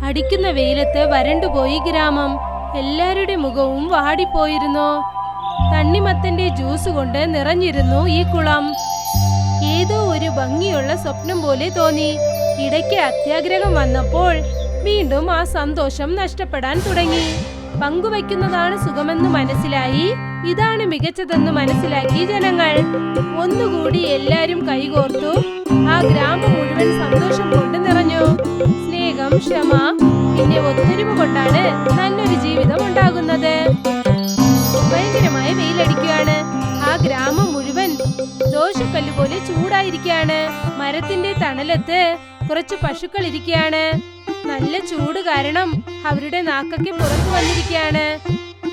അടിക്കുന്ന വെയിലത്ത് വരണ്ടുപോയി ഗ്രാമം. എല്ലാവരുടെ മുഖവും വാടിപ്പോയിരുന്നു. തണ്ണിമത്തന്റെ ജ്യൂസ് കൊണ്ട് നിറഞ്ഞിരുന്നു ഈ കുളം. ഏതോ ഒരു ഭംഗിയുള്ള സ്വപ്നം പോലെ തോന്നി. ഇടയ്ക്ക് അത്യാഗ്രഹം വന്നപ്പോൾ വീണ്ടും ആ സന്തോഷം നഷ്ടപ്പെടാൻ തുടങ്ങി. പങ്കുവയ്ക്കുന്നതാണ് സുഖമെന്ന് മനസ്സിലായി. ഇതാണ് മികച്ചതെന്ന് മനസ്സിലാക്കി ജനങ്ങൾ. ഒന്നുകൂടി എല്ലാരും കൈകോർത്തു. ആ ഗ്രാമം മുഴുവൻ സന്തോഷം കൊണ്ട് നിറഞ്ഞു. സ്നേഹം, ക്ഷമ, പിന്നെ ഒത്തൊരുമ കൊണ്ടാണ് നല്ലൊരു ജീവിതം ഉണ്ടാകുന്നത്. ഭയങ്കരമായ വെയിലടിക്കുകയാണ്. ആ ഗ്രാമം മുഴുവൻ ദോശക്കല്ല് പോലെ ചൂടായിരിക്കുകയാണ്. മരത്തിന്റെ തണലത്ത് കുറച്ച് പശുക്കൾ ഇരിക്കുകയാണ്. നല്ല ചൂട് കാരണം അവരുടെ നാക്കൊക്കെ പുറത്തു വന്നിരിക്കുകയാണ്.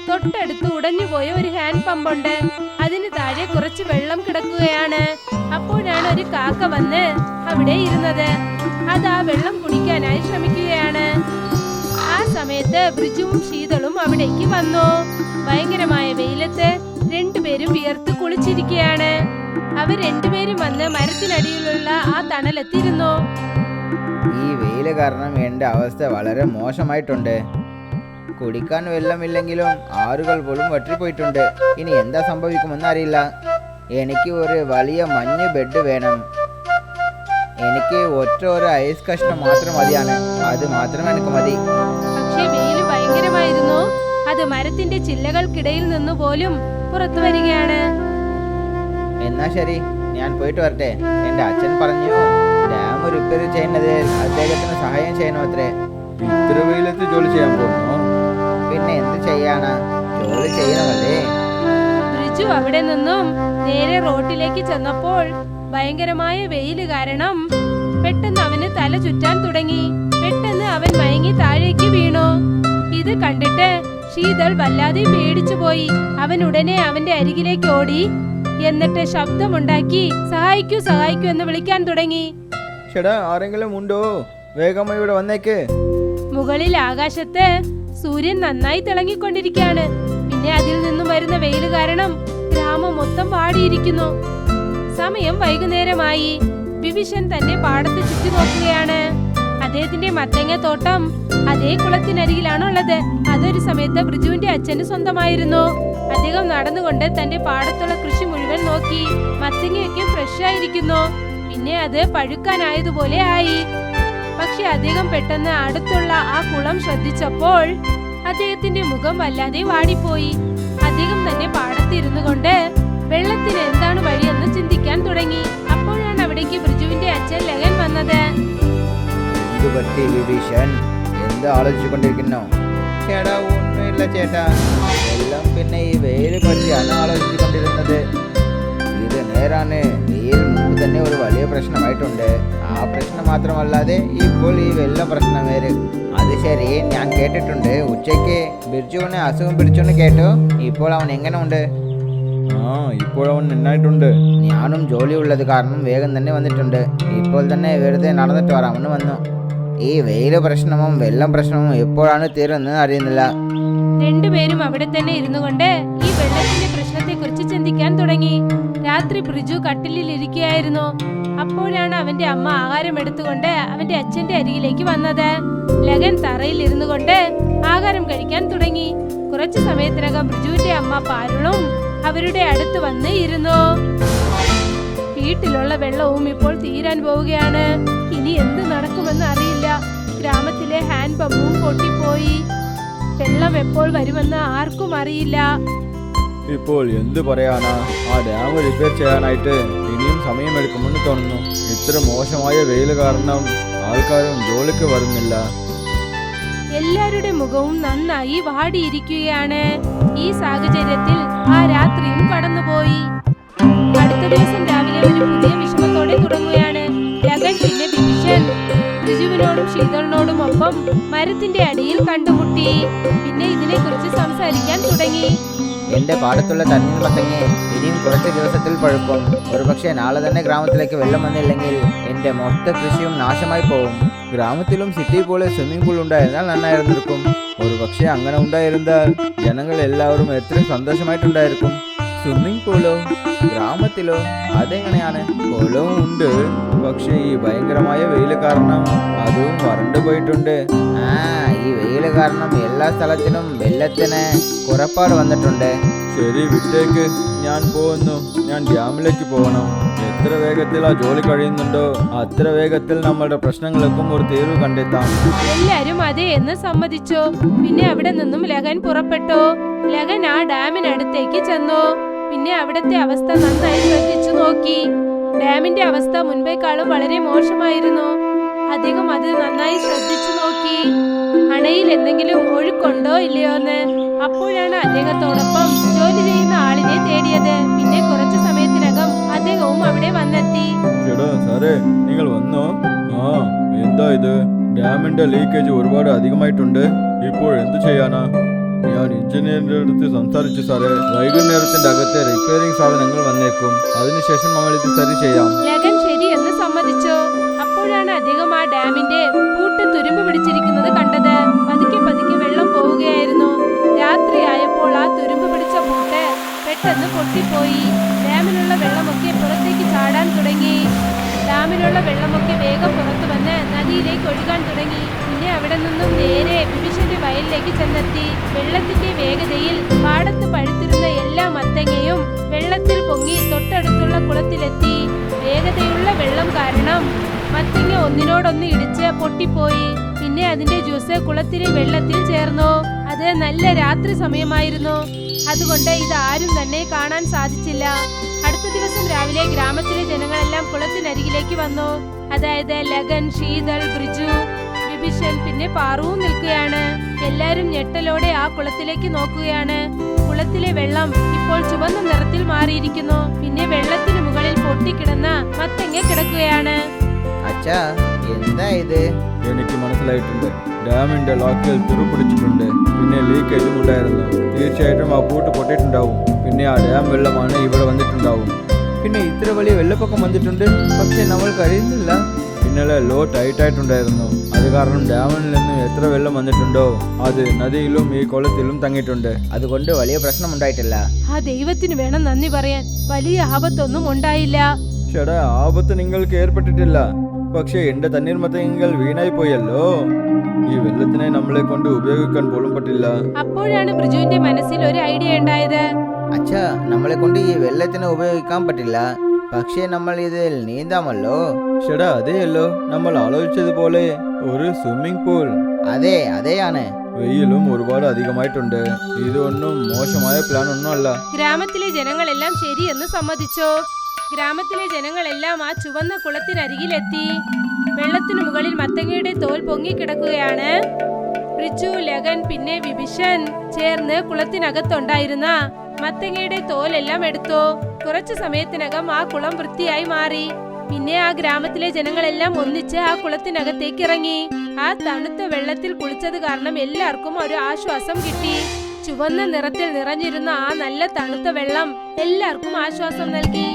തൊട്ടടുത്ത് ഉടഞ്ഞുപോയ ഒരു ഹാൻഡ് പമ്പുണ്ട്. അതിന് താഴെ കുറച്ച് വെള്ളം കിടക്കുകയാണ്. അപ്പോഴാണ് ഒരു കാക്ക വന്ന് അവിടെ ഇരുന്നത്. അത് ആ വെള്ളം കുടിക്കാനായി ശ്രമിക്കുകയാണ്. ആ സമയത്ത് ബ്രിജുവും ശീതളും അവിടേക്ക് വന്നു. ഭയങ്കരമായ വെയിലത്ത് രണ്ടുപേരും വിയർത്ത് കുളിച്ചിരിക്കുകയാണ്. അവർ രണ്ടുപേരും വന്ന് മരത്തിനടിയിലുള്ള ആ തണലെത്തിരുന്നു. ഈ വെയിൽ കാരണം എൻ്റെ അവസ്ഥ വളരെ മോശമായിട്ടുണ്ട്. കുടിക്കാൻ വെള്ളമില്ലെങ്കിലും ആറുകൾ പോലും വറ്റിപ്പോയിട്ടുണ്ട്. ഇനി എന്താ സംഭവിക്കുമെന്ന് അറിയില്ല. എനിക്ക് ഒരു വലിയ മഞ്ഞ് ബെഡ് വേണം. എനിക്ക് ഒരു ഐസ് കഷ്ണം മാത്രം മതിയാണ്. അത് മാത്രം എനിക്ക് മതി. പക്ഷേ വെയിൽ ഭയങ്കരമായിരുന്നു. അത് മരത്തിന്റെ ചില്ലകൾക്കിടയിൽ നിന്ന് പോലും പുറത്തു വരികയാണ്. എന്നാ ശരി, ഞാൻ പോയിട്ട് വരട്ടെ. എൻ്റെ അച്ഛൻ പറഞ്ഞു ഡാം റിപ്പയർ ചെയ്യുന്നത് അദ്ദേഹത്തിന് സഹായം ചെയ്യണമത്രേ. ഇത്ര വെയിലത്ത് ജോലി ചെയ്യാൻ പോകുന്നു? പിന്നെ എന്ത് ചെയ്യാനാ, ജോലി ചെയ്യണമല്ലേ. ബ്രിജു അവിടെ നിന്നും നേരെ റോട്ടിലേക്ക് ചെന്നപ്പോൾ ഭയങ്കരമായ വെയില് കാരണം പെട്ടെന്ന് അവന് തല ചുറ്റാൻ തുടങ്ങി. പെട്ടെന്ന് അവൻ മയങ്ങി താഴേക്ക് വീണു. ഇത് കണ്ടിട്ട് ശീതൾ വല്ലാതെ പേടിച്ചു പോയി. അവൻ ഉടനെ അവന്റെ അരികിലേക്ക് ഓടി. എന്നിട്ട് ശബ്ദമുണ്ടാക്കി സഹായിക്കൂ സഹായിക്കൂ എന്ന് വിളിക്കാൻ തുടങ്ങി. ചേട്ടാ, ആരെങ്കിലും ഉണ്ടോ? വേഗം ഇവിടെ വന്നേക്ക്. മുകളിൽ ആകാശത്ത് സൂര്യൻ നന്നായി തിളങ്ങിക്കൊണ്ടിരിക്കുകയാണ്. പിന്നെ അതിൽ നിന്നും വരുന്ന വെയിൽ കാരണം ഗ്രാമം മൊത്തം വാടിയിരിക്കുന്നു. സമയം വൈകുന്നേരമായി. വിഭീഷൺ തന്റെ പാടത്ത് ചുറ്റി നോക്കുകയാണ്. അദ്ദേഹത്തിന്റെ മത്തങ്ങ തോട്ടം അതേ കുളത്തിനരികിലാണുള്ളത്. അതൊരു സമയത്ത് ബ്രിജുവിന്റെ അച്ഛന് സ്വന്തമായിരുന്നു. അദ്ദേഹം നടന്നുകൊണ്ട് തന്റെ പാടത്തുള്ള കൃഷി മുഴുവൻ നോക്കി. മത്തങ്ങയൊക്കെ ഫ്രഷ് ആയിരിക്കുന്നു. പിന്നെ അത് പഴുക്കാനായതുപോലെ ആയി. പക്ഷെ അദ്ദേഹം പെട്ടെന്ന് അടുത്തുള്ള ആ കുളം ശ്രദ്ധിച്ചപ്പോൾ അദ്ദേഹത്തിന്റെ മുഖം വല്ലാതെ വാടിപ്പോയി. അദ്ദേഹം തന്റെ പാടത്തിരുന്നു കൊണ്ട് വെള്ളത്തിന് എന്താണ് വഴിയെന്ന് ചിന്തിക്കാൻ തുടങ്ങി. അപ്പോഴാണ് അവിടേക്ക് ബ്രിജുവിന്റെ അച്ഛൻ ലഗൻ വന്നത്. വിഭീഷൺ, എന്ത് ആലോചിച്ചുകൊണ്ടിരിക്കുന്നു? ചേട്ടാ, ഒന്നുമില്ല ചേട്ടാ. എല്ലാം പിന്നെ ഈ വെയിൽ പറ്റിയാണ് ആലോചിച്ചുകൊണ്ടിരുന്നത്. ഇത് നേരാണ്. വെയിൽ മുമ്പ് തന്നെ ഒരു വലിയ പ്രശ്നമായിട്ടുണ്ട്. ആ പ്രശ്നം മാത്രമല്ലാതെ ഇപ്പോൾ ഈ വെള്ളം പ്രശ്നം വേറെ. അത് ശരി, ഞാൻ കേട്ടിട്ടുണ്ട് ഉച്ചയ്ക്ക് ബിർജുവിനെ അസുഖം പിടിച്ചെന്ന് കേട്ടു. ഇപ്പോൾ അവൻ എങ്ങനെ ഉണ്ട്? ഇപ്പോൾ അവൻ നന്നായിട്ടുണ്ട്. ഞാനും ജോലി ഉള്ളത് കാരണം വേഗം തന്നെ വന്നിട്ടുണ്ട്. ഇപ്പോൾ തന്നെ വെറുതെ നടന്നിട്ട് വരാമെന്ന് വന്നു. ഈ വെയില് പ്രശ്നവും വെള്ളം പ്രശ്നവും എപ്പോഴാണ് തീരുന്നത് അറിയുന്നില്ല. രണ്ടുപേരും അവിടെ തന്നെ ഇരുന്നു കൊണ്ട് ഈ വെള്ളത്തിന്റെ പ്രശ്നത്തെ കുറിച്ച് ചിന്തിക്കാൻ തുടങ്ങി. രാത്രി ബ്രിജു കട്ടിലിൽ ഇരിക്കുകയായിരുന്നു. അപ്പോഴാണ് അവന്റെ അമ്മ ആഹാരം എടുത്തുകൊണ്ട് അവന്റെ അച്ഛന്റെ അരികിലേക്ക് വന്നത്. ലഗൻ തറയിൽ ഇരുന്നു കൊണ്ട് ആഹാരം കഴിക്കാൻ തുടങ്ങി. കുറച്ചു സമയത്തിനകം ബ്രിജുവിന്റെ അമ്മ പാരുളും അവരുടെ അടുത്ത് വന്ന് ഇരുന്നു. വീട്ടിലുള്ള വെള്ളവും ഇപ്പോൾ തീരാൻ പോവുകയാണ്. ഇനി എന്ത് നടക്കുമെന്ന് അറിയില്ല. ഗ്രാമത്തിലെ ഹാൻഡ് പമ്പും പൊട്ടിപ്പോയി. വെള്ളം എപ്പോൾ വരുമെന്ന് ആർക്കും അറിയില്ല. ഇപ്പോൾ എന്ത് പറയാനാ? ആ ഡാം റിപ്പയർ ചെയ്യാനായിട്ട് ഇനിയും സമയമെടുക്കുമെന്ന് തോന്നുന്നു. ഇത്ര മോശമായ വെയിൽ കാരണം ആൾക്കാരും ജോലിക്ക് വരുന്നില്ല. എല്ലാവരുടെ മുഖവും നന്നായി വാടിയിരിക്കുകയാണ്. ഈ സാഹചര്യത്തിൽ ആ രാത്രിയും കടന്നുപോയി. അടുത്ത ദിവസം രാവിലെ ഒരു പുതിയ വിഷമത്തോടെ തുടങ്ങുകയാണ്. ലഗൻ പിന്നെ വിഭീഷൺ ബ്രിജുവിനോടും ശീതളിനോടും ഒപ്പം മരത്തിന്റെ അടിയിൽ കണ്ടുമുട്ടി. പിന്നെ ഇതിനെ കുറിച്ച് സംസാരിക്കാൻ തുടങ്ങി. എന്റെ പാടത്തുള്ള തണ്ണിമത്തങ്ങ ഇനിയും കുറച്ച് ദിവസത്തിൽ പഴുക്കും. ഒരുപക്ഷെ നാളെ തന്നെ ഗ്രാമത്തിലേക്ക് വെള്ളം വന്നില്ലെങ്കിൽ എന്റെ മൊത്ത കൃഷിയും നാശമായി പോകും. ഗ്രാമത്തിലും സിറ്റി പോലെ സ്വിമ്മിംഗ് പൂൾ ഉണ്ടായിരുന്നാൽ നന്നായിരുന്നിരിക്കും. ഒരുപക്ഷെ അങ്ങനെ ഉണ്ടായിരുന്നാൽ ജനങ്ങൾ എല്ലാവരും എത്ര സന്തോഷമായിട്ടുണ്ടായിരിക്കും. സ്വിമ്മിംഗ് പൂളോ ഗ്രാമത്തിലോ? അതെങ്ങനെയാണ്? കുളവും ഉണ്ട്, പക്ഷേ ഈ ഭയങ്കരമായ വെയിൽ കാരണം അതും വരണ്ടു പോയിട്ടുണ്ട്. ആ, ഈ വെയിൽ കാരണം എല്ലാ സ്ഥലത്തിലും വെള്ളത്തിന് കുറപ്പാട് വന്നിട്ടുണ്ട്. ശരി, വിട്ടേക്ക്, ഞാൻ പോകുന്നു. ഞാൻ ഡാമിലേക്ക് പോകണം. എത്ര വേഗത്തിൽ ആ ജോലി കഴിയുന്നുണ്ടോ അത്ര വേഗത്തിൽ നമ്മളുടെ പ്രശ്നങ്ങൾക്കും ഒരു തീർവ് കണ്ടെത്താം. എല്ലാരും അതെ എന്ന് സമ്മതിച്ചു. പിന്നെ അവിടെ നിന്നും ലഗൻ പുറപ്പെട്ടു. ലഗൻ ആ ഡാമിനടുത്തേക്ക് ചെന്നു. പിന്നെ അവിടുത്തെ അവസ്ഥ നന്നായി ശ്രദ്ധിച്ചു നോക്കി. ഡാമിന്റെ അവസ്ഥ മുൻപേക്കാളും വളരെ മോശമായിരുന്നു. അദ്ദേഹം അത് നന്നായി ശ്രദ്ധിച്ചു നോക്കി. അണയിൽ എന്തെങ്കിലും ഒഴുക്കുണ്ടോ ഇല്ലയോ എന്ന്. അപ്പോഴാണ് അദ്ദേഹത്തോടൊപ്പം ജോലി ചെയ്യുന്ന ആളിനെ തേടിയത്. പിന്നെ കുറച്ചു സമയത്തിനകം അദ്ദേഹവും അവിടെ വന്നെത്തി. ചേട്ടാ, സാറേ, നിങ്ങൾ വന്നോ? ആ, എന്താ ഇത്? ഡാമിന്റെ ലീക്കേജ് ഒരുപാട് അധികമായിട്ടുണ്ട്. ഇപ്പോൾ എന്ത് ചെയ്യാനാ? ഞാൻ എഞ്ചിനീയറിന്റെ അടുത്ത് സംസാരിച്ചു സാറേ. വൈകുന്നേരത്തിന്റെ അകത്തെ റിപ്പയറിംഗ് സാധനങ്ങൾ വന്നേക്കും. അതിനുശേഷം നമ്മൾ ഇത് സരി ചെയ്യാം. ലഗൻ ശരി എന്ന് സമ്മതിച്ചു. അപ്പോഴാണ് അദ്ദേഹം ആ ഡാമിന്റെ പൂട്ട് തുരുമ്പ് പിടിച്ചിരിക്കുന്നത് കണ്ടത്. പതുക്കെ പതുക്കെ വെള്ളം പോവുകയായിരുന്നു. രാത്രിയായപ്പോൾ ആ തുരുമ്പ് പിടിച്ച പൂട്ട് പെട്ടെന്ന് പൊട്ടിപ്പോയി. ഡാമിലുള്ള വെള്ളമൊക്കെ പുറത്തേക്ക് ചാടാൻ തുടങ്ങി. ഡാമിലുള്ള വെള്ളമൊക്കെ വേഗം പുറത്തു വന്ന് നദിയിലേക്ക് ഒഴുകാൻ തുടങ്ങി. പിന്നെ അവിടെ നിന്നും നേരെ വിഭിഷന്റെ വയലിലേക്ക് ചെന്നെത്തി. വെള്ളത്തിന്റെ വേഗതയിൽ പാടത്ത് പഴുത്തിരുന്ന എല്ലാ മത്തങ്ങയും വെള്ളത്തിൽ പൊങ്ങി തൊട്ടടുത്തുള്ള കുളത്തിലെത്തി. വേഗതയുള്ള വെള്ളം കാരണം മത്തങ്ങ ഒന്നിനോടൊന്ന് ഇടിച്ച് പൊട്ടിപ്പോയി. പിന്നെ അതിന്റെ ജ്യൂസ് കുളത്തിലെ വെള്ളത്തിൽ ചേർന്നു. അത് നല്ല രാത്രി സമയമായിരുന്നു. അതുകൊണ്ട് ഇത് ആരും തന്നെ കാണാൻ സാധിച്ചില്ല. അടുത്ത ദിവസം രാവിലെ ഗ്രാമത്തിലെ ജനങ്ങളെല്ലാം കുളത്തിനരികിലേക്ക് വന്നു. അതായത് ലഗൻ, ശീതൾ, ബ്രിജു, വിഭിഷൻ പിന്നെ പാറുവും നിൽക്കുകയാണ്. എല്ലാരും ഞെട്ടലോടെ ആ കുളത്തിലേക്ക് നോക്കുകയാണ്. കുളത്തിലെ വെള്ളം ഇപ്പോൾ ചുവന്ന നിറത്തിൽ മാറിയിരിക്കുന്നു. പിന്നെ വെള്ളത്തിന് മുകളിൽ പൊട്ടിക്കിടന്ന മത്തങ്ങ കിടക്കുകയാണ്. അച്ഛാ, എന്താ ഇത്? എനിക്ക് മനസ്സിലായിട്ടുണ്ട്. ഡാമിന്റെ ലോക്കിൽ തുരുപിടിച്ചിട്ടുണ്ട്. പിന്നെ ലീക്കേജും ഉണ്ടായിരുന്നു. തീർച്ചയായിട്ടും ആ പൂട്ട് പൊട്ടിയിട്ടുണ്ടാവും. പിന്നെ ആ ഡാം വെള്ളമാണ് ഇവിടെ വന്നിട്ടുണ്ടാവും. പിന്നെ ഇത്ര വലിയ വെള്ളപ്പൊക്കം വന്നിട്ടുണ്ട്, പക്ഷെ നമ്മൾക്ക് അറിയുന്നില്ല. ഇന്നലെ ലോ ടൈറ്റ് ആയിട്ടുണ്ടായിരുന്നു. അത് കാരണം ഡാമിൽ നിന്ന് എത്ര വെള്ളം വന്നിട്ടുണ്ടോ അത് നദിയിലും ഈ കുളത്തിലും തങ്ങിയിട്ടുണ്ട്. അതുകൊണ്ട് വലിയ പ്രശ്നം ഉണ്ടായിട്ടില്ല. ആ ദൈവത്തിന് വേണം നന്ദി പറയാൻ. വലിയ ആപത്തൊന്നും ഉണ്ടായില്ല. ചേട്ടാ, ആപത്ത് നിങ്ങൾക്ക് ഏർപ്പെട്ടിട്ടില്ല. പക്ഷേ എന്റെ തണ്ണീർമത്തങ്ങൾ വീണായി പോയല്ലോ. ഈ വെള്ളത്തിനെ നമ്മളെ കൊണ്ട് ഉപയോഗിക്കാൻ പോലും പറ്റില്ല. അപ്പോഴാണ് ബ്രിജുവിന്റെ മനസ്സിൽ ഒരു ഐഡിയ ഉണ്ടായത്. അച്ഛാ, നമ്മളെ കൊണ്ട് ഈ വെള്ളത്തിന് ഉപയോഗിക്കാൻ പറ്റില്ല. പക്ഷേ നമ്മൾ ഇതിൽ നീന്താമല്ലോ. ചേട്ടാ, അതെയല്ലോ നമ്മൾ ആലോചിച്ചതുപോലെ ഒരു സ്വിമ്മിംഗ് പൂൾ. അതെയാണ്. വെയിലും ഒരുപാട് അധികമായിട്ടുണ്ട്. ഇതൊന്നും മോശമായ പ്ലാൻ ഒന്നും അല്ല. ഗ്രാമത്തിലെ ജനങ്ങളെല്ലാം ശരിയെന്ന് സമ്മതിച്ചു. ഗ്രാമത്തിലെ ജനങ്ങളെല്ലാം ആ ചുവന്ന കുളത്തിനരികിലെത്തി. വെള്ളത്തിനു മുകളിൽ മത്തങ്ങയുടെ തോൽ പൊങ്ങിക്കിടക്കുകയാണ്. ബ്രിജു, ലഗൻ പിന്നെ വിഭിഷൻ ചേർന്ന് കുളത്തിനകത്തുണ്ടായിരുന്ന മത്തങ്ങയുടെ തോലെല്ലാം എടുത്തു. കുറച്ചു സമയത്തിനകം ആ കുളം വൃത്തിയായി മാറി. പിന്നെ ആ ഗ്രാമത്തിലെ ജനങ്ങളെല്ലാം ഒന്നിച്ച് ആ കുളത്തിനകത്തേക്ക് ഇറങ്ങി. ആ തണുത്ത വെള്ളത്തിൽ കുളിച്ചത് കാരണം എല്ലാവർക്കും ഒരു ആശ്വാസം കിട്ടി. ചുവന്ന നിറത്തിൽ നിറഞ്ഞിരുന്ന ആ നല്ല തണുത്ത വെള്ളം എല്ലാവർക്കും ആശ്വാസം നൽകി.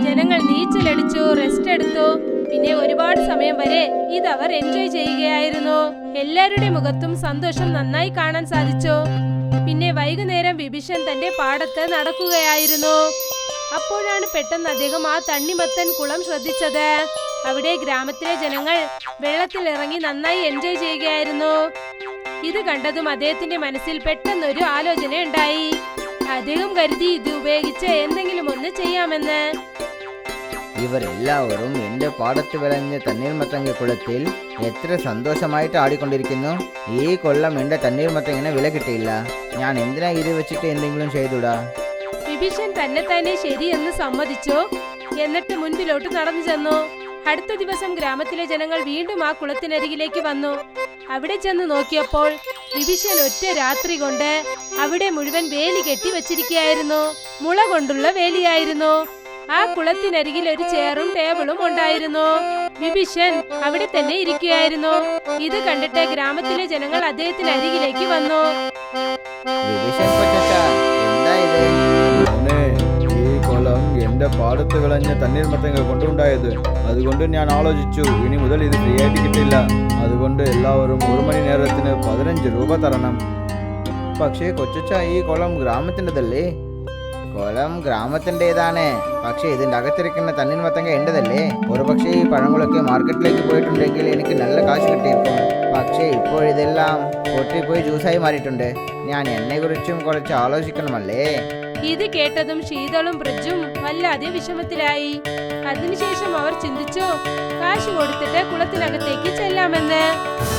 ജനങ്ങൾ നീച്ചലടിച്ചു, റെസ്റ്റ് എടുത്തു. പിന്നെ ഒരുപാട് സമയം വരെ ഇതവർ എൻജോയ് ചെയ്യുകയായിരുന്നു. എല്ലാവരുടെ മുഖത്തും സന്തോഷം നന്നായി കാണാൻ സാധിച്ചു. പിന്നെ വൈകുന്നേരം വിഭിഷൻ തന്റെ പാടത്ത് നടക്കുകയായിരുന്നു. അപ്പോഴാണ് പെട്ടെന്ന് അദ്ദേഹം ആ തണ്ണിമത്തൻ കുളം ശ്രദ്ധിച്ചത്. അവിടെ ഗ്രാമത്തിലെ ജനങ്ങൾ വെള്ളത്തിൽ ഇറങ്ങി നന്നായി എൻജോയ് ചെയ്യുകയായിരുന്നു. ഇത് കണ്ടതും അദ്ദേഹത്തിന്റെ മനസ്സിൽ പെട്ടെന്നൊരു ആലോചന ഉണ്ടായി. അദ്ദേഹം കരുതി ഇത് ഉപയോഗിച്ച് എന്തെങ്കിലും ഒന്ന് ചെയ്യാമെന്ന്. ഇവരെല്ലാവരും എന്റെ പാടത്ത് വിളഞ്ഞ തണ്ണീർമത്തങ്ങ കുളത്തിൽ എത്ര സന്തോഷമായിട്ട് ആടിക്കൊണ്ടിരിക്കുന്നു. ഈ കൊല്ലം എന്റെ തണ്ണീർമത്തങ്ങനെ വില കിട്ടിയില്ല. ഞാൻ എന്തിനാ ഇത് വെച്ചിട്ട് എന്തെങ്കിലും ചെയ്തുടാ? വിഭീഷൺ തന്നെ ശരിയെന്ന് സമ്മതിച്ചു. എന്നിട്ട് മുൻപിലോട്ട് നടന്നു ചെന്നു. അടുത്ത ദിവസം ഗ്രാമത്തിലെ ജനങ്ങൾ വീണ്ടും ആ കുളത്തിനരികിലേക്ക് വന്നു. അവിടെ ചെന്ന് നോക്കിയപ്പോൾ വിഭീഷൺ ഒറ്റ രാത്രി കൊണ്ട് അവിടെ മുഴുവൻ വേലി കെട്ടി വച്ചിരിക്കുകയായിരുന്നു. മുള കൊണ്ടുള്ള വേലിയായിരുന്നു. ആ കുളത്തിനരികിൽ ഒരു ചെയറും ടേബിളും ഉണ്ടായിരുന്നു. വിഭീഷൺ അവിടെ തന്നെ ഇരിക്കുകയായിരുന്നു. ഇത് കണ്ടിട്ട് ഗ്രാമത്തിലെ ജനങ്ങൾ അദ്ദേഹത്തിന് അരികിലേക്ക് വന്നു. ഈ കൊലം എന്റെ പാടത്ത് വിളഞ്ഞ തണ്ണീർമത്തങ്ങൾ കൊണ്ടുണ്ടായത്. അതുകൊണ്ട് ഞാൻ ആലോചിച്ചു, ഇനി മുതൽ ഇത് ഫ്രീ ആയിട്ട് കിട്ടില്ല. അതുകൊണ്ട് എല്ലാവരും 1 മണി നേരത്തിന് 15 രൂപ തരണം. പക്ഷേ കൊച്ചച്ച, ഈ കുളം ഗ്രാമത്തിൻ്റെതല്ലേ? കുളം ഗ്രാമത്തിൻ്റെതാണ്. പക്ഷെ ഇതിൻ്റെ അകത്തിരിക്കുന്ന തണ്ണിമത്തങ്ങ എൻ്റെതല്ലേ. ഒരുപക്ഷെ ഈ പഴങ്ങളൊക്കെ മാർക്കറ്റിലേക്ക് പോയിട്ടുണ്ടെങ്കിൽ എനിക്ക് നല്ല കാശ് കിട്ടിയിരിക്കും. പക്ഷേ ഇപ്പോൾ ഇതെല്ലാം പൊട്ടിപ്പോയി ജ്യൂസായി മാറിയിട്ടുണ്ട്. ഞാൻ എന്നെക്കുറിച്ചും കുറച്ച് ആലോചിക്കണമല്ലേ. ഇത് കേട്ടതും ശീതളും ബ്രിഡ്ജും വല്ലാതെ വിഷമത്തിലായി. അതിനുശേഷം അവർ ചിന്തിച്ചു കാശ് കൊടുത്തിട്ട് കുളത്തിനകത്തേക്ക് ചെല്ലാമെന്ന്.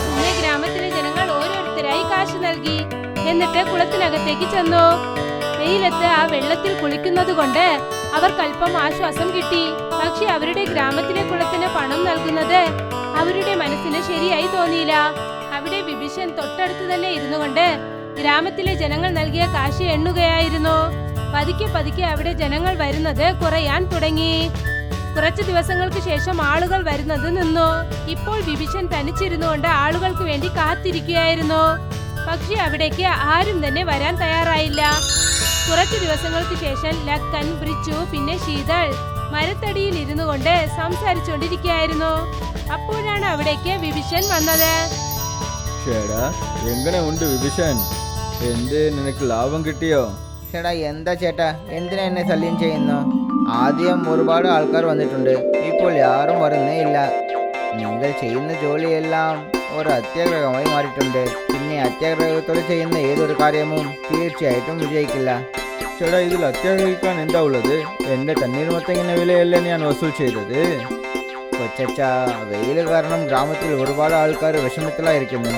പിന്നെ ഗ്രാമത്തിലെ ജനങ്ങൾ ഓരോരുത്തരായി കാശ് നൽകി. എന്നിട്ട് കുളത്തിനകത്തേക്ക് ചെന്നു. വെയിലത്ത് ആ വെള്ളത്തിൽ കുളിക്കുന്നത് കൊണ്ട് അവർക്കല്പം ആശ്വാസം കിട്ടി. പക്ഷെ അവരുടെ ഗ്രാമത്തിലെ കുളത്തിന് പണം നൽകുന്നത് അവരുടെ മനസ്സിന് ശരിയായി തോന്നിയില്ല. അവിടെ വിഭീഷൺ തൊട്ടടുത്ത് തന്നെ ഇരുന്നു കൊണ്ട് ഗ്രാമത്തിലെ ജനങ്ങൾ നൽകിയ കാശ് എണ്ണുകയായിരുന്നു. പതുക്കെ പതുക്കെ അവിടെ ജനങ്ങൾ വരുന്നത് കുറയാൻ തുടങ്ങി. കുറച്ചു ദിവസങ്ങൾക്ക് ശേഷം ആളുകൾ വരുന്നത് നിന്നു. ഇപ്പോൾ വിഭീഷൺ തനിച്ചിരുന്നുകൊണ്ട് ആളുകൾക്ക് വേണ്ടി കാത്തിരിക്കുകയായിരുന്നു. പക്ഷെ അവിടേക്ക് ആരും തന്നെ വരാൻ തയ്യാറായില്ല. കുറച്ചു ദിവസങ്ങൾക്ക് ശേഷം ലക്കൻ, ബ്രിച്ചു, പിന്നെ ശീതൾ മരത്തടിയിൽ ഇരുന്നു കൊണ്ട് സംസാരിച്ചുകൊണ്ടിരിക്കുകയായിരുന്നു. അപ്പോഴാണ് അവിടേക്ക് വിഭീഷൺ വന്നത്. എങ്ങനെ ഉണ്ട് വിഭീഷൺ? എന്ത് നിനക്ക് ലാഭം കിട്ടിയോ? ചേട്ടാ എന്താ ചേട്ടാ, എന്തിനാ എന്നെ ശല്യം ചെയ്യുന്നു? ആദ്യം ഒരുപാട് ആൾക്കാർ വന്നിട്ടുണ്ട്, ഇപ്പോൾ ആരും വരുന്നേ ഇല്ല. നിങ്ങൾ ചെയ്യുന്ന ജോലിയെല്ലാം ഒരു അത്യാഗ്രഹമായി മാറിയിട്ടുണ്ട്. പിന്നെ അത്യാഗ്രഹത്തോടെ ചെയ്യുന്ന ഏതൊരു കാര്യവും തീർച്ചയായിട്ടും വിജയിക്കില്ല. ചേട്ടാ ഇതിൽ അത്യാഗ്രഹിക്കാൻ എന്താ ഉള്ളത്? എൻ്റെ തണ്ണീർമത്തങ്ങിന്റെ വിലയല്ലേ ഞാൻ വസൂൽ ചെയ്തത്. കൊച്ചച്ച, വെയിൽ കാരണം ഗ്രാമത്തിൽ ഒരുപാട് ആൾക്കാർ വിഷമത്തിലായിരിക്കുന്നു.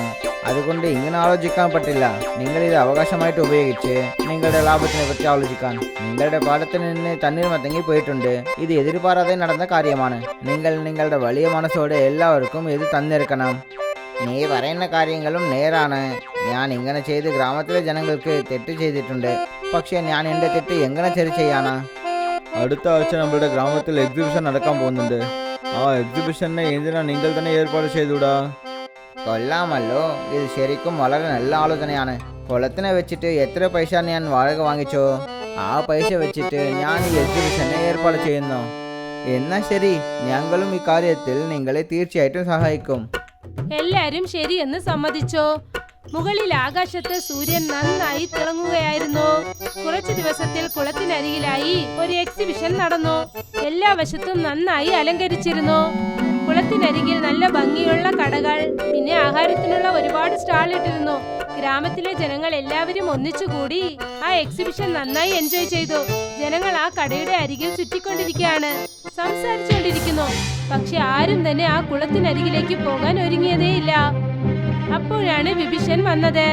അതുകൊണ്ട് ഇങ്ങനെ ആലോചിക്കാൻ പറ്റില്ല. നിങ്ങളിത് അവകാശമായിട്ട് ഉപയോഗിച്ച് നിങ്ങളുടെ ലാഭത്തിനെ പറ്റി ആലോചിക്കാൻ. നിങ്ങളുടെ പാടത്തിൽ നിന്ന് തണ്ണീർമത്തങ്ങി പോയിട്ടുണ്ട്. ഇത് എതിർപാറാതെ നടന്ന കാര്യമാണ്. നിങ്ങൾ നിങ്ങളുടെ വലിയ മനസ്സോടെ എല്ലാവർക്കും ഇത് തന്നിരിക്കണം. നീ പറയുന്ന കാര്യങ്ങളും നേരാണ്. ഞാൻ ഇങ്ങനെ ചെയ്ത് ഗ്രാമത്തിലെ ജനങ്ങൾക്ക് തെറ്റ് ചെയ്തിട്ടുണ്ട്. പക്ഷെ ഞാൻ എൻ്റെ തെറ്റ് എങ്ങനെ ശരി ചെയ്യാനാ? അടുത്ത ആഴ്ച നമ്മുടെ ഗ്രാമത്തിൽ എക്സിബിഷൻ നടക്കാൻ പോകുന്നുണ്ട്. ആ എക്സിബിഷനെ എന്തിനാ നിങ്ങൾ തന്നെ ഏർപ്പാട് ചെയ്തുകൂടാ? കൊള്ളാമല്ലോ, ഇത് ശരിക്കും വളരെ നല്ല ആലോചനയാണ്. കുളത്തിനെ വെച്ചിട്ട് എത്ര പൈസ ഞാൻ വാടക വാങ്ങിച്ചോ ആ പൈസ വെച്ചിട്ട് ഞാൻ ഈ എക്സിബിഷനെ ഏർപ്പാട് ചെയ്യുന്നു. എന്നാ ശരി, ഞങ്ങളും ഈ കാര്യത്തിൽ നിങ്ങളെ തീർച്ചയായിട്ടും സഹായിക്കും. എല്ലാരും ശരിയെന്ന് സമ്മതിച്ചു. മുകളിൽ ആകാശത്ത് സൂര്യൻ നന്നായി തിളങ്ങുകയായിരുന്നു. കുറച്ചു ദിവസത്തിൽ കുളത്തിനരികിലായി ഒരു എക്സിബിഷൻ നടന്നു. എല്ലാ വശത്തും നന്നായി അലങ്കരിച്ചിരുന്നു. കുളത്തിനരികിൽ നല്ല ഭംഗിയുള്ള കടകൾ, പിന്നെ ആഹാരത്തിനുള്ള ഒരുപാട് സ്റ്റാൾ ഇട്ടിരുന്നു. ഗ്രാമത്തിലെ ജനങ്ങൾ എല്ലാവരും ഒന്നിച്ചുകൂടി ആ എക്സിബിഷൻ നന്നായി എൻജോയ് ചെയ്തു. ജനങ്ങൾ ആ കടയുടെ അരികിൽ ചുറ്റിക്കൊണ്ടിരിക്കുകയാണ്, സംസാരിച്ചുകൊണ്ടിരിക്കുന്നു. പക്ഷെ ആരും തന്നെ ആ കുളത്തിനരികിലേക്ക് പോകാൻ ഒരുങ്ങിയതേയില്ല. അപ്പോഴാണ് വിഭീഷൺ വന്നത്.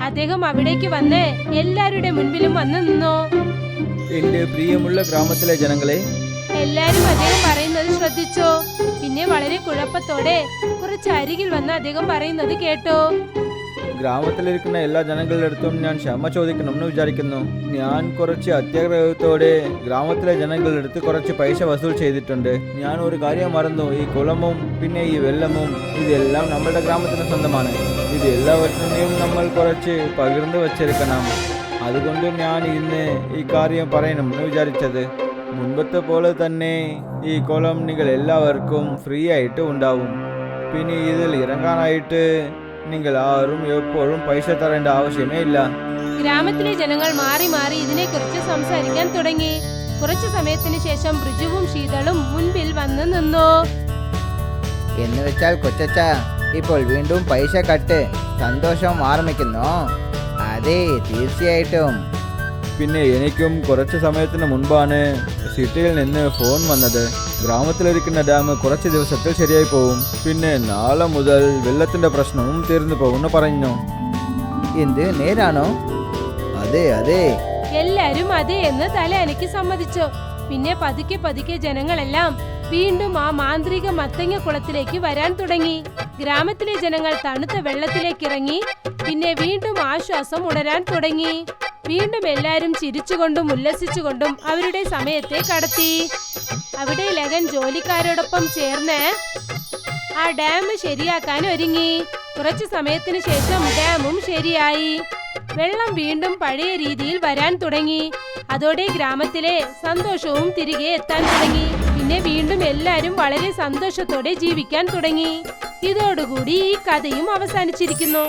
അദ്ദേഹം അവിടേക്ക് വന്ന് എല്ലാവരുടെ മുൻപിലും വന്നു നിന്നു. എന്റെ പ്രിയമുള്ള ഗ്രാമത്തിലെ ജനങ്ങളെ, എല്ലാരും അദ്ദേഹം പറയുന്നത് ശ്രദ്ധിച്ചു. പിന്നെ വളരെ കുഴപ്പത്തോടെ കുറച്ച് അരികിൽ വന്ന് അദ്ദേഹം പറയുന്നത് കേട്ടു. ഗ്രാമത്തിലിരിക്കുന്ന എല്ലാ ജനങ്ങളുടെ അടുത്തും ഞാൻ ക്ഷമ ചോദിക്കണമെന്ന് വിചാരിക്കുന്നു. ഞാൻ കുറച്ച് അത്യാഗ്രഹത്തോടെ ഗ്രാമത്തിലെ ജനങ്ങളുടെ അടുത്ത് കുറച്ച് പൈസ വസൂൽ ചെയ്തിട്ടുണ്ട്. ഞാൻ ഒരു കാര്യം മറന്നു. ഈ കുളമും പിന്നെ ഈ വെള്ളമും ഇതെല്ലാം നമ്മുടെ ഗ്രാമത്തിന് സ്വന്തമാണ്. ഇത് എല്ലാവറ്റിനെയും നമ്മൾ കുറച്ച് പകിർന്നു വച്ചിരിക്കണം. അതുകൊണ്ട് ഞാൻ ഇന്ന് ഈ കാര്യം പറയണമെന്ന് വിചാരിച്ചത്. മുൻപത്തെ പോലെ തന്നെ ഈ കുളം നിങ്ങൾ എല്ലാവർക്കും ഫ്രീ ആയിട്ട് ഉണ്ടാവും. പിന്നെ ഇതിൽ ഇറങ്ങാനായിട്ട് നിങ്ങൾ ആരും എപ്പോഴും പൈസ തരേണ്ട ആവശ്യമേ ഇല്ല. ഗ്രാമത്തിലെ ജനങ്ങൾ മാറി മാറി ഇതിനെക്കുറിച്ച് സംസാരിക്കാൻ തുടങ്ങി. കുറച്ചു സമയത്തിന് ശേഷം ബ്രിജുവും ശീതളും മുൻപിൽ വന്ന് നിന്നു. എന്ന് വെച്ചാൽ കൊച്ചച്ച, ഇപ്പോൾ വീണ്ടും പൈസ കട്ട് സന്തോഷം ആരംഭിക്കുന്നു? അതെ, തീർച്ചയായിട്ടും. പിന്നെ എനിക്കും കുറച്ച് സമയത്തിന് മുൻപാണ് സിറ്റിയിൽ നിന്ന് ഫോൺ വന്നത്. ഗ്രാമത്തിലിരിക്കുന്ന ഡാം കുറച്ച് ദിവസത്തിൽ ശരിയായി പോകും. പിന്നെ നാളെ മുതൽ വെള്ളത്തിന്റെ പ്രശ്നവും തീർന്നു പോകുമെന്ന് പറഞ്ഞു. എന്ത് നേരാണോ? അതെ അതെ. എല്ലാരും അതെ എന്ന് തല അനക്കി സമ്മതിച്ചു. പിന്നെ പതുക്കെ പതുക്കെ ജനങ്ങളെല്ലാം വീണ്ടും ആ മാന്ത്രിക മത്തങ്ങ കുളത്തിലേക്ക് വരാൻ തുടങ്ങി. ഗ്രാമത്തിലെ ജനങ്ങൾ തണുത്ത വെള്ളത്തിലേക്ക് ഇറങ്ങി. പിന്നെ വീണ്ടും ആശ്വാസം ഉണരാൻ തുടങ്ങി. വീണ്ടും എല്ലാരും ചിരിച്ചുകൊണ്ടും ഉല്ലസിച്ചുകൊണ്ടും അവരുടെ സമയത്തെ കടത്തി. അവിടെ ലഗൻ ജോലിക്കാരോടൊപ്പം ചേർന്ന് ആ ഡാം ശരിയാക്കാൻ ഒരുങ്ങി. കുറച്ചു സമയത്തിന് ശേഷം ഡാമും ശരിയായി. വെള്ളം വീണ്ടും പഴയ രീതിയിൽ വരാൻ തുടങ്ങി. അതോടെ ഗ്രാമത്തിലെ സന്തോഷവും തിരികെ എത്താൻ തുടങ്ങി. പിന്നെ വീണ്ടും എല്ലാരും വളരെ സന്തോഷത്തോടെ ജീവിക്കാൻ തുടങ്ങി. ഇതോടുകൂടി ഈ കഥയും അവസാനിച്ചിരിക്കുന്നു.